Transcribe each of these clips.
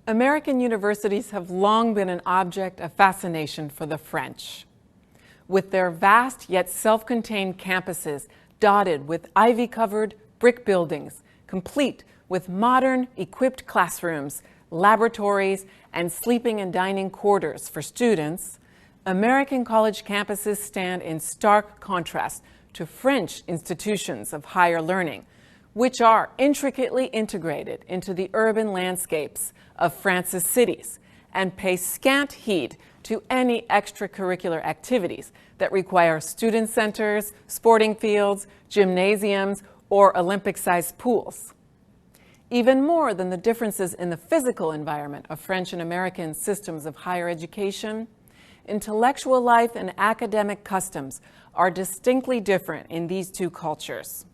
American universities have long been an object of fascination for the French. With their vast yet self-contained campuses dotted with ivy-covered brick buildings, complete with modern equipped classrooms, laboratories, and sleeping and dining quarters for students, American college campuses stand in stark contrast to French institutions of higher learning, which are intricately integrated into the urban landscapes of France's cities and pay scant heed to any extracurricular activities that require student centers, sporting fields, gymnasiums, or Olympic-sized pools. Even more than the differences in the physical environment of French and American systems of higher education, intellectual life and academic customs are distinctly different in these two cultures.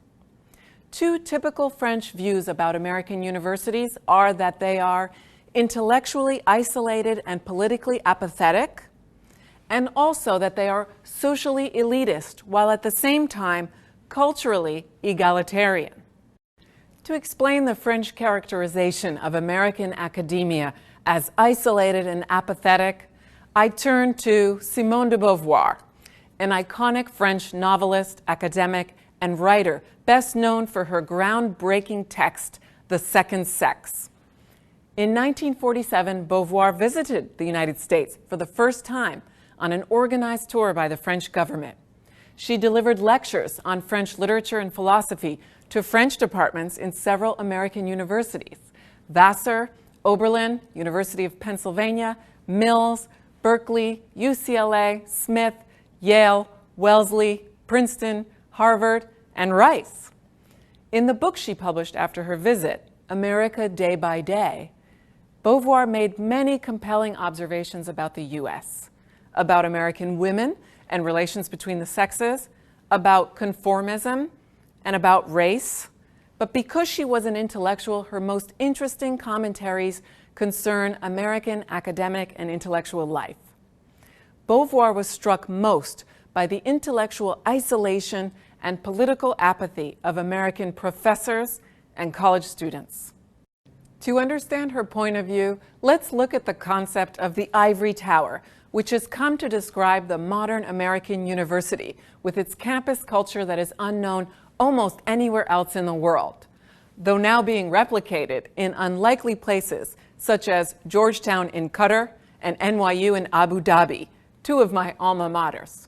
Two typical French views about American universities are that they are intellectually isolated and politically apathetic, and also that they are socially elitist, while at the same time culturally egalitarian. To explain the French characterization of American academia as isolated and apathetic, I turn to Simone de Beauvoir, an iconic French novelist, academic, and writer best known for her groundbreaking text, The Second Sex. In 1947, Beauvoir visited the United States for the first time on an organized tour by the French government. She delivered lectures on French literature and philosophy to French departments in several American universities: Vassar, Oberlin, University of Pennsylvania, Mills, Berkeley, UCLA, Smith, Yale, Wellesley, Princeton, Harvard, and Rice. In the book she published after her visit, America Day by Day, Beauvoir made many compelling observations about the U.S., about American women and relations between the sexes, about conformism, and about race. But because she was an intellectual, her most interesting commentaries concern American academic and intellectual life. Beauvoir was struck most by the intellectual isolation and political apathy of American professors and college students. To understand her point of view, let's look at the concept of the ivory tower, which has come to describe the modern American university with its campus culture that is unknown almost anywhere else in the world, though now being replicated in unlikely places such as Georgetown in Qatar and NYU in Abu Dhabi, two of my alma maters.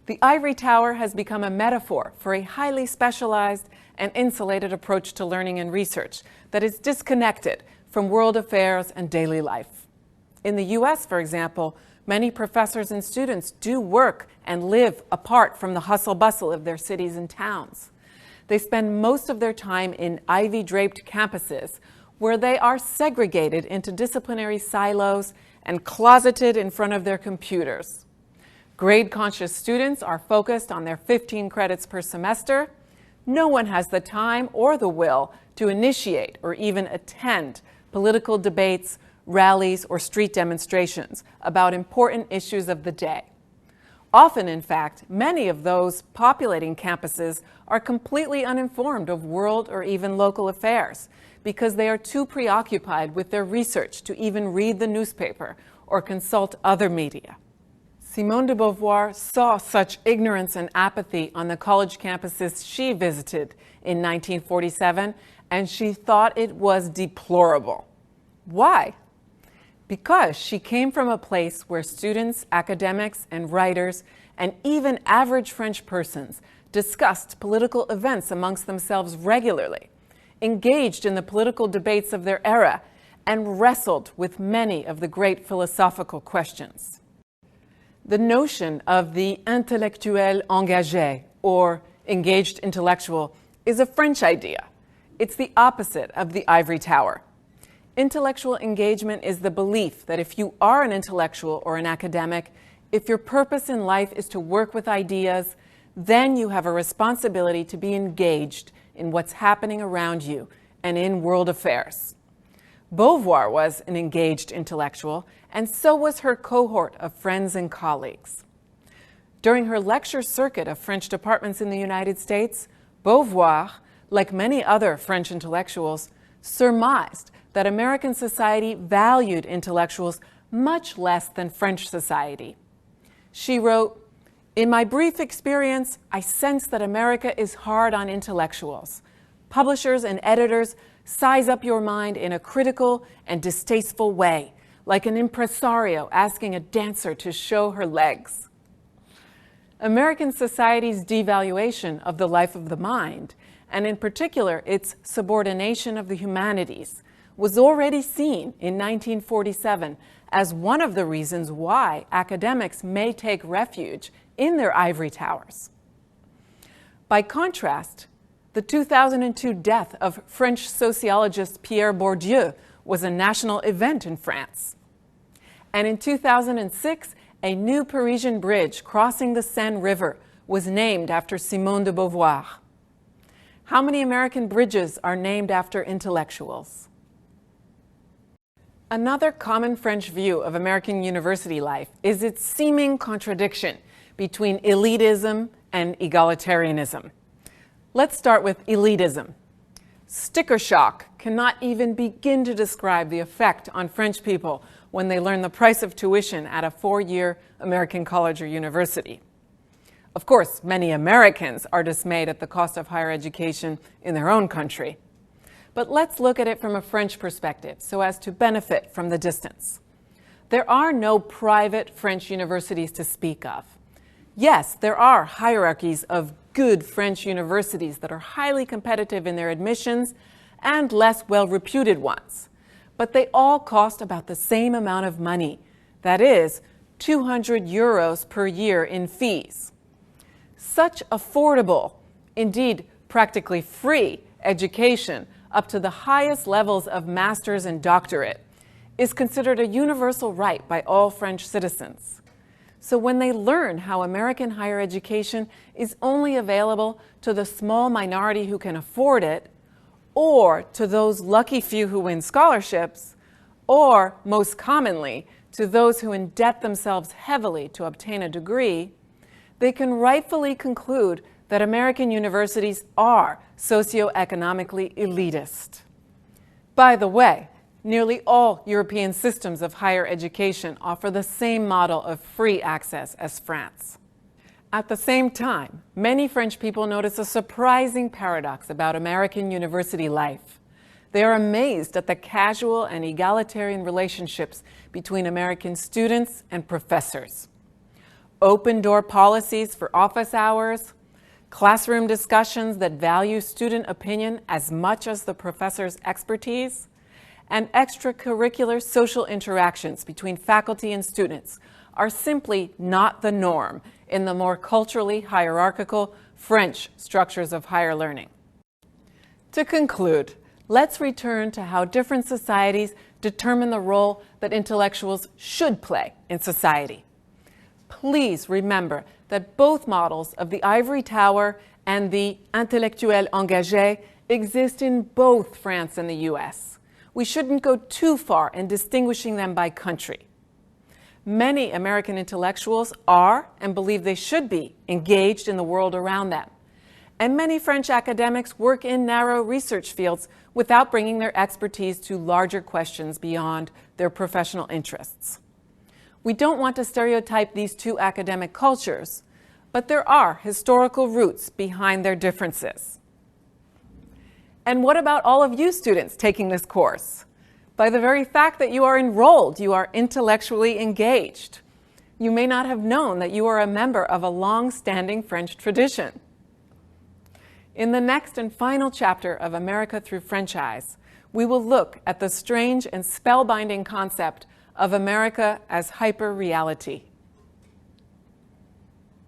The ivory tower has become a metaphor for a highly specialized and insulated approach to learning and research that is disconnected from world affairs and daily life. In the US, for example, many professors and students do work and live apart from the hustle-bustle of their cities and towns. They spend most of their time in ivy-draped campuses where they are segregated into disciplinary silos and closeted in front of their computers. Grade-conscious students are focused on their 15 credits per semester. No one has the time or the will to initiate or even attend political debates, rallies, or street demonstrations about important issues of the day. Often, in fact, many of those populating campuses are completely uninformed of world or even local affairs because they are too preoccupied with their research to even read the newspaper or consult other media. Simone de Beauvoir saw such ignorance and apathy on the college campuses she visited in 1947, and she thought it was deplorable. Why? Because she came from a place where students, academics, and writers, and even average French persons discussed political events amongst themselves regularly, engaged in the political debates of their era, and wrestled with many of the great philosophical questions. The notion of the intellectuel engagé, or engaged intellectual, is a French idea. It's the opposite of the ivory tower. Intellectual engagement is the belief that if you are an intellectual or an academic, if your purpose in life is to work with ideas, then you have a responsibility to be engaged in what's happening around you and in world affairs. Beauvoir was an engaged intellectual, and so was her cohort of friends and colleagues. During her lecture circuit of French departments in the United States, Beauvoir, like many other French intellectuals, surmised that American society valued intellectuals much less than French society. She wrote, "In my brief experience, I sense that America is hard on intellectuals. Publishers and editors size up your mind in a critical and distasteful way, like an impresario asking a dancer to show her legs." American society's devaluation of the life of the mind, and in particular its subordination of the humanities, was already seen in 1947 as one of the reasons why academics may take refuge in their ivory towers. By contrast, the 2002 death of French sociologist Pierre Bourdieu was a national event in France. And in 2006, a new Parisian bridge crossing the Seine River was named after Simone de Beauvoir. How many American bridges are named after intellectuals? Another common French view of American university life is its seeming contradiction between elitism and egalitarianism. Let's start with elitism. Sticker shock cannot even begin to describe the effect on French people when they learn the price of tuition at a 4-year American college or university. Of course, many Americans are dismayed at the cost of higher education in their own country. But let's look at it from a French perspective so as to benefit from the distance. There are no private French universities to speak of. Yes, there are hierarchies of good French universities that are highly competitive in their admissions and less well-reputed ones. But they all cost about the same amount of money. That is, 200 euros per year in fees. Such affordable, indeed practically free, education up to the highest levels of master's and doctorate is considered a universal right by all French citizens. So when they learn how American higher education is only available to the small minority who can afford it, or to those lucky few who win scholarships, or, most commonly, to those who indebt themselves heavily to obtain a degree, they can rightfully conclude that American universities are socioeconomically elitist. By the way, nearly all European systems of higher education offer the same model of free access as France. At the same time, many French people notice a surprising paradox about American university life. They are amazed at the casual and egalitarian relationships between American students and professors. Open-door policies for office hours, classroom discussions that value student opinion as much as the professor's expertise, and extracurricular social interactions between faculty and students are simply not the norm in the more culturally hierarchical French structures of higher learning. To conclude, let's return to how different societies determine the role that intellectuals should play in society. Please remember that both models of the ivory tower and the intellectuel engagé exist in both France and the US. We shouldn't go too far in distinguishing them by country. Many American intellectuals are, and believe they should be, engaged in the world around them. And many French academics work in narrow research fields without bringing their expertise to larger questions beyond their professional interests. We don't want to stereotype these two academic cultures, but there are historical roots behind their differences. And what about all of you students taking this course? By the very fact that you are enrolled, you are intellectually engaged. You may not have known that you are a member of a long-standing French tradition. In the next and final chapter of America Through French Eyes, we will look at the strange and spellbinding concept of America as hyper-reality.